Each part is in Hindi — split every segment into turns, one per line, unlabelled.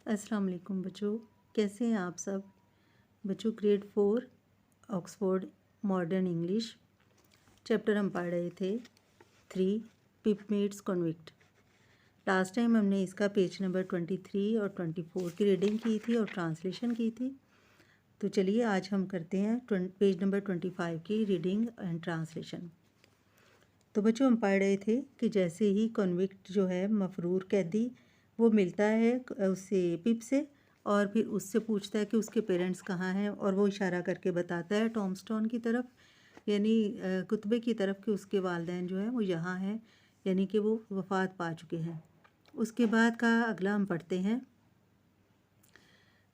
अस्सलाम वालेकुम बच्चों, कैसे हैं आप सब बच्चों। Grade 4 Oxford modern English chapter हम पढ़ रहे थे 3 पिप मीट्स कॉन्विक्ट। लास्ट टाइम हमने इसका पेज नंबर 23 और 24 की रीडिंग की थी और ट्रांसलेशन की थी। तो चलिए आज हम करते हैं पेज नंबर 25 की रीडिंग एंड ट्रांसलेशन। तो बच्चों हम पढ़ रहे थे कि जैसे ही कॉन्विक्ट जो है मफरूर कैदी वो मिलता है उससे पिप से और फिर उससे पूछता है कि उसके पेरेंट्स कहाँ हैं और वो इशारा करके बताता है टॉमस्टोन की तरफ, यानी कुतबे की तरफ कि उसके वालिदैन जो हैं वो यहाँ हैं, यानी कि वो वफ़ात पा चुके हैं। उसके बाद का अगला हम पढ़ते हैं।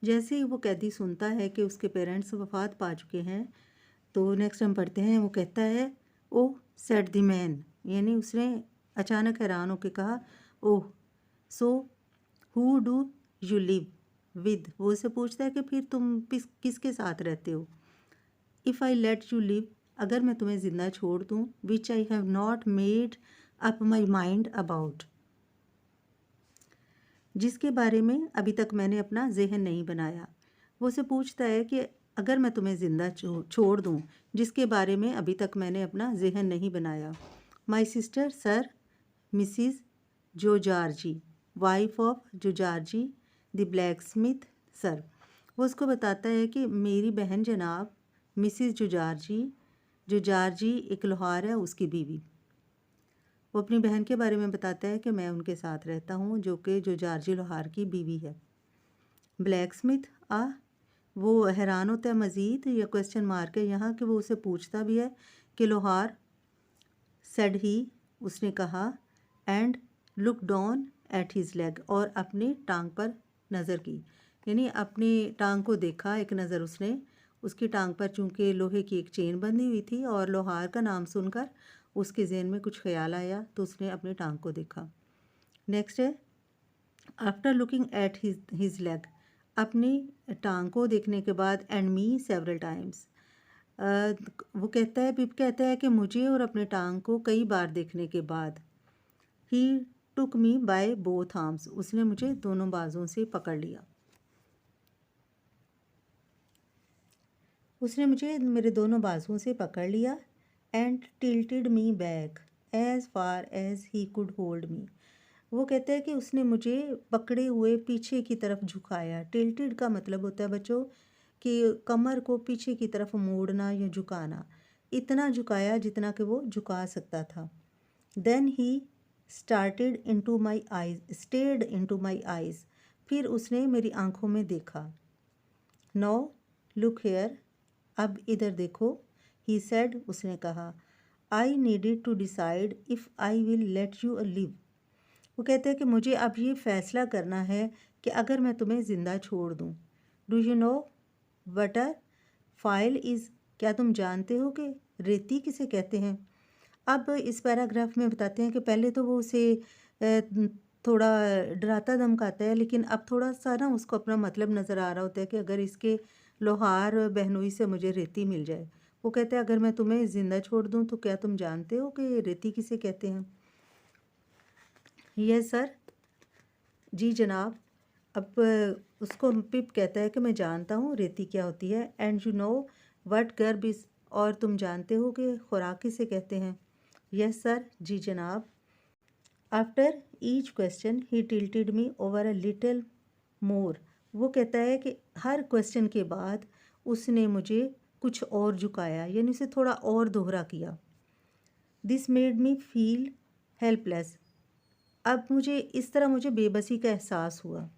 जैसे ही वो कैदी सुनता है कि उसके पेरेंट्स वफ़ात पा चुके हैं तो नेक्स्ट हम पढ़ते हैं। वो कहता है ओह सेड द मैन, यानी उसने अचानक हैरान होकर कहा oh so who do you live with. वो उससे पूछता है कि फिर तुम किसके साथ रहते हो। If I let you live, अगर मैं तुम्हें ज़िंदा छोड़ दूँ, which I have not made up my mind about, जिसके बारे में अभी तक मैंने अपना जहन नहीं बनाया। वो उसे पूछता है कि अगर मैं तुम्हें ज़िंदा छोड़ दूँ जिसके बारे में अभी तक मैंने अपना जहन नहीं बनाया। My sister sir Mrs Joe Gargery, wife of Joe Gargery the blacksmith sir. वो उसको बताता है कि मेरी बहन जनाब मिसिज़ जो जॉर्जी एक लोहार है, उसकी बीवी। वो अपनी बहन के बारे में बताता है कि मैं उनके साथ रहता हूँ, जो कि जो जॉर्जी लोहार की बीवी है। ब्लैक स्मिथ वो हैरान होता है मज़ीद, या क्वेश्चन मार्क है यहाँ कि वो उसे पूछता भी है कि लोहार। सेड ही, उसने कहा। And look down at his leg, और अपनी टांग पर नज़र की, यानी अपनी टांग को देखा एक नज़र उसने। उसकी टांग पर चूँकि लोहे की एक चेन बंधी हुई थी और लोहार का नाम सुनकर उसके जहन में कुछ ख्याल आया तो उसने अपनी टांग को देखा। नेक्स्ट है after looking at his leg, अपनी टांग को देखने के बाद एंड मी सेवरल टाइम्स। वो कहता है, पिप कहता है कि मुझे और अपने टांग को कई बार देखने के बाद। ही टुक मी बाय बोथ आर्म्स, उसने मुझे दोनों बाजुओं से पकड़ लिया। उसने मुझे मेरे दोनों बाजुओं से पकड़ लिया। And tilted me back as far as he could hold me. वो कहता है कि उसने मुझे पकड़े हुए पीछे की तरफ झुकाया। टिल्टेड का मतलब होता है बच्चों कि कमर को पीछे की तरफ मोड़ना या झुकाना। इतना झुकाया जितना कि वो झुका सकता था। Then he started into my eyes stared into my eyes, फिर उसने मेरी आंखों में देखा। नो लुक हेयर, अब इधर देखो। ही सेड, उसने कहा। I needed to decide if I will let you live. वो कहते हैं कि मुझे अब ये फ़ैसला करना है कि अगर मैं तुम्हें ज़िंदा छोड़ दूँ। Do you know what a file is, क्या तुम जानते हो कि रेती किसे कहते हैं। अब इस पैराग्राफ में बताते हैं कि पहले तो वो उसे थोड़ा डराता धमकाता है, लेकिन अब थोड़ा सा ना उसको अपना मतलब नज़र आ रहा होता है कि अगर इसके लोहार बहनोई से मुझे रेती मिल जाए। वो कहते हैं अगर मैं तुम्हें ज़िंदा छोड़ दूँ तो क्या तुम जानते हो कि रेती किसे कहते हैं। यस सर, जी जनाब। अब उसको पिप कहता है कि मैं जानता हूँ रेती क्या होती है। And you know what grub is, और तुम जानते हो कि खुराक किसे कहते हैं। यस सर, जी जनाब। After each question he tilted me over a little more. वो कहता है कि हर क्वेश्चन के बाद उसने मुझे कुछ और झुकाया, यानी उसे थोड़ा और दोहरा किया। This made me feel helpless, अब मुझे इस तरह मुझे बेबसी का एहसास हुआ।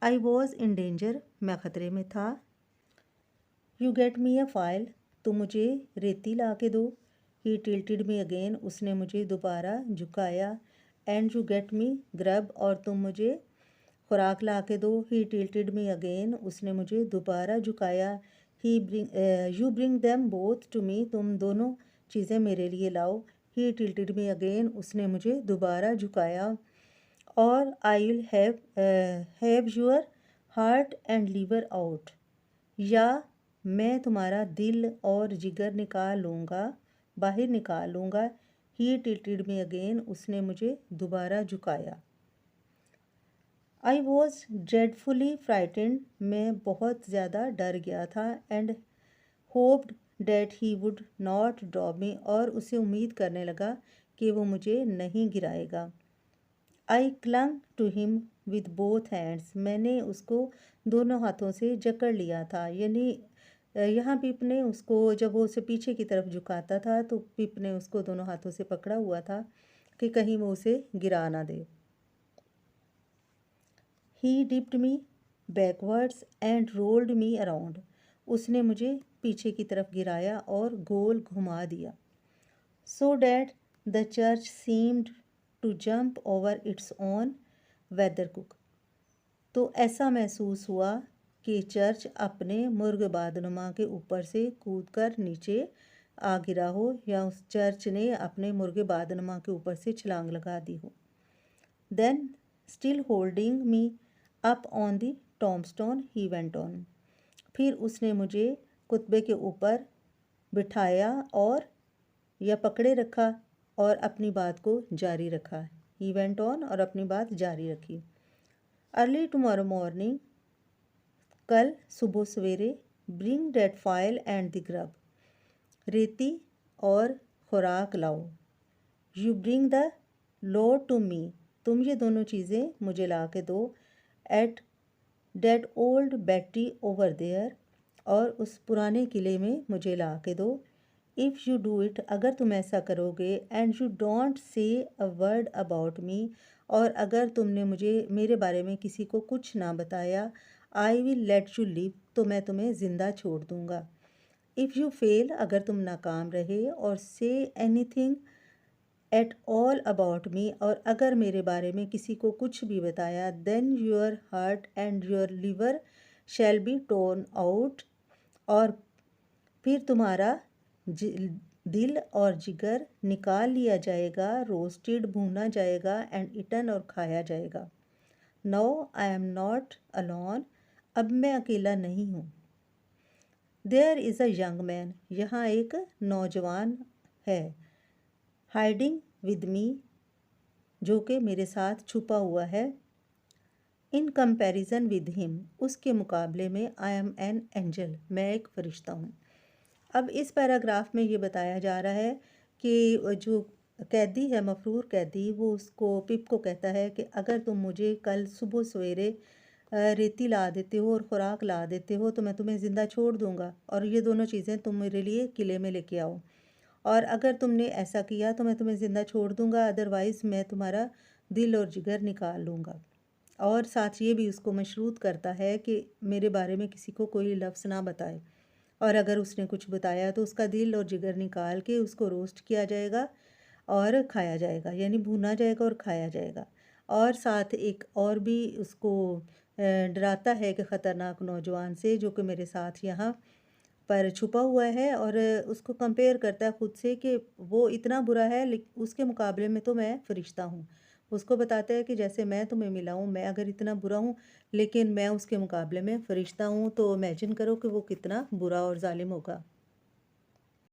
आई वॉज इन डेंजर, मैं ख़तरे में था। You get me a file, तो मुझे रेती ला के दो। ही टिल्टेड मी अगेन, उसने मुझे दोबारा झुकाया। And you get me grub, और तुम मुझे खुराक ला के दो। ही टिल्टेड मी अगेन, उसने मुझे दोबारा झुकाया। You bring them both to me, तुम दोनों चीज़ें मेरे लिए लाओ। ही टिल्टेड मी अगेन, उसने मुझे दोबारा झुकाया। और I will have your heart and liver out, या मैं तुम्हारा दिल और जिगर निकाल लूँगा, बाहर निकाल लूँगा। ही टिल्टेड मी अगेन, उसने मुझे दोबारा झुकाया। आई वॉज ड्रेडफुली फ्राइटेंड, मैं बहुत ज़्यादा डर गया था, and hoped that he would not drop me, और उसे उम्मीद करने लगा कि वो मुझे नहीं गिराएगा। I clung to him with both hands, मैंने उसको दोनों हाथों से जकड़ लिया था। यानी यहाँ पिप ने उसको, जब वो उसे पीछे की तरफ झुकाता था तो पिप ने उसको दोनों हाथों से पकड़ा हुआ था कि कहीं वो उसे गिरा ना दे। He dipped me backwards and rolled me around, उसने मुझे पीछे की तरफ गिराया और गोल घुमा दिया। So that the church seemed to jump over its own weathercock, तो ऐसा महसूस हुआ कि चर्च अपने मुर्गबादनुमा के ऊपर से कूदकर नीचे आ गिरा हो, या उस चर्च ने अपने मुर्गबादनुमा के ऊपर से छलांग लगा दी हो। Then still holding me up on the tombstone he went on, फिर उसने मुझे कुतबे के ऊपर बिठाया और या पकड़े रखा और अपनी बात को जारी रखा। ही वेंट ऑन, और अपनी बात जारी रखी। अर्ली टुमारो मॉर्निंग, कल सुबह सवेरे, bring that file and the grub, रेती और खुराक लाओ। You bring the load to me, तुम ये दोनों चीज़ें मुझे ला के दो। At that old battery over there, और उस पुराने किले में मुझे ला के दो। इफ़ यू डू इट, अगर तुम ऐसा करोगे, and you don't say a word about me, और अगर तुमने मुझे मेरे बारे में किसी को कुछ ना बताया, आई विल लेट यू लिव, तो मैं तुम्हें ज़िंदा छोड़ दूँगा। इफ़ यू फेल, अगर तुम नाकाम रहे, और say anything at all about me, और अगर मेरे बारे में किसी को कुछ भी बताया, then your heart and your liver shall be torn out, और फिर तुम्हारा दिल और जिगर निकाल लिया जाएगा, रोस्टेड भूना जाएगा, एंड इटन और खाया जाएगा। No I am not alone, अब मैं अकेला नहीं हूँ। There is a young man, यहाँ एक नौजवान है। हाइडिंग विद मी, जो कि मेरे साथ छुपा हुआ है। इन कंपैरिजन विद हिम, उसके मुकाबले में आई एम एन एंजल, मैं एक फरिश्ता हूँ। अब इस पैराग्राफ में ये बताया जा रहा है कि जो कैदी है, मफरूर कैदी, वो उसको पिप को कहता है कि अगर तुम मुझे कल सुबह सवेरे रेती ला देते हो और ख़ुराक ला देते हो तो मैं तुम्हें ज़िंदा छोड़ दूँगा, और ये दोनों चीज़ें तुम मेरे लिए किले में लेके आओ, और अगर तुमने ऐसा किया तो मैं तुम्हें ज़िंदा छोड़ दूँगा, अदरवाइज़ मैं तुम्हारा दिल और जिगर निकाल लूँगा। और साथ ये भी उसको मशरूत करता है कि मेरे बारे में किसी को कोई लफ्ज़ ना बताए, और अगर उसने कुछ बताया तो उसका दिल और जिगर निकाल के उसको रोस्ट किया जाएगा और खाया जाएगा, यानी भुना जाएगा और खाया जाएगा। और साथ एक और भी उसको डराता है कि ख़तरनाक नौजवान से, जो कि मेरे साथ यहाँ पर छुपा हुआ है, और उसको कंपेयर करता है ख़ुद से कि वो इतना बुरा है, लेकिन उसके मुकाबले में तो मैं फ़रिश्ता हूँ। उसको बताता है कि जैसे मैं तुम्हें मिला हूँ, मैं अगर इतना बुरा हूँ, लेकिन मैं उसके मुकाबले में फ़रिश्ता हूँ, तो इमेजिन करो कि वो कितना बुरा और ज़ालिम होगा।